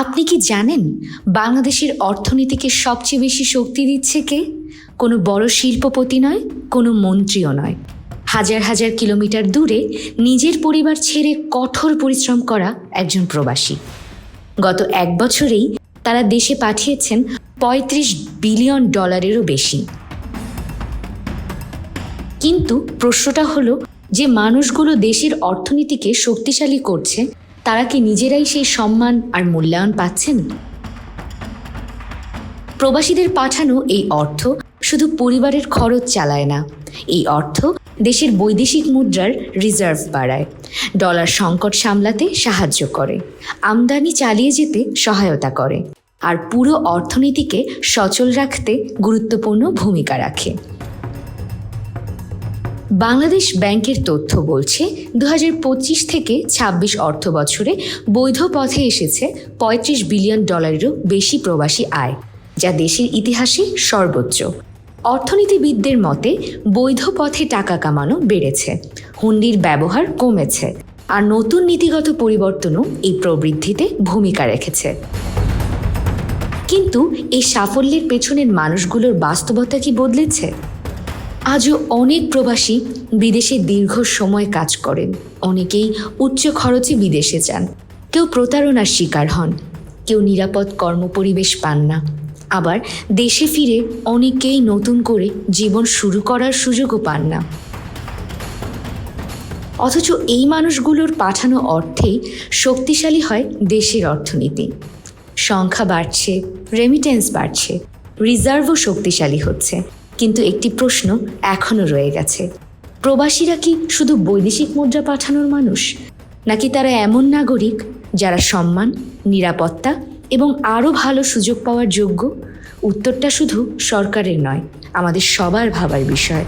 আপনি কি জানেন বাংলাদেশের অর্থনীতিকে সবচেয়ে বেশি শক্তি দিচ্ছে কে? কোনো বড় শিল্পপতি নয়, কোনো মন্ত্রীও নয়। হাজার হাজার কিলোমিটার দূরে নিজের পরিবার ছেড়ে কঠোর পরিশ্রম করা একজন প্রবাসী। গত 1 বছরেই তারা দেশে পাঠিয়েছেন $35 বিলিয়ন বেশি। কিন্তু প্রশ্নটা হলো, যে মানুষগুলো দেশের অর্থনীতিকে শক্তিশালী করছে, তারা কি নিজেরাই সেই সম্মান আর মূল্যায়ন পাচ্ছেন? প্রবাসীদের পাঠানো এই অর্থ শুধু পরিবারের খরচ চালায় না, এই অর্থ দেশের বৈদেশিক মুদ্রার রিজার্ভ বাড়ায়, ডলার সংকট সামলাতে সাহায্য করে, আমদানি চালিয়ে যেতে সহায়তা করে, আর পুরো অর্থনীতিকে সচল রাখতে গুরুত্বপূর্ণ ভূমিকা রাখে। বাংলাদেশ ব্যাংকের তথ্য বলছে 2025 থেকে 26 অর্থ বছরে বৈধ পথে এসেছে $35 বিলিয়ন বেশি প্রবাসী আয়, যা দেশের ইতিহাসে সর্বোচ্চ। অর্থনীতিবিদদের মতে বৈধ পথে টাকা কামানো বেড়েছে, হুন্ডির ব্যবহার কমেছে, আর নতুন নীতিগত পরিবর্তনও এই প্রবৃদ্ধিতে ভূমিকা রেখেছে। কিন্তু এই সাফল্যের পেছনের মানুষগুলোর বাস্তবতা কি বদলেছে? আজও অনেক প্রবাসী বিদেশে দীর্ঘ সময় কাজ করেন, অনেকেই উচ্চ খরচে বিদেশে যান, কেউ প্রতারণার শিকার হন, কেউ নিরাপদ কর্মপরিবেশ পান না, আবার দেশে ফিরে অনেকেই নতুন করে জীবন শুরু করার সুযোগও পান না। অথচ এই মানুষগুলোর পাঠানো অর্থেই শক্তিশালী হয় দেশের অর্থনীতি। সংখ্যা বাড়ছে, রেমিটেন্স বাড়ছে, রিজার্ভও শক্তিশালী হচ্ছে। কিন্তু একটি প্রশ্ন এখনও রয়ে গেছে, প্রবাসীরা কি শুধু বৈদেশিক মুদ্রা পাঠানোর মানুষ, নাকি তারা এমন নাগরিক যারা সম্মান, নিরাপত্তা এবং আরও ভালো সুযোগ পাওয়ার যোগ্য? উত্তরটা শুধু সরকারের নয়, আমাদের সবার ভাবার বিষয়।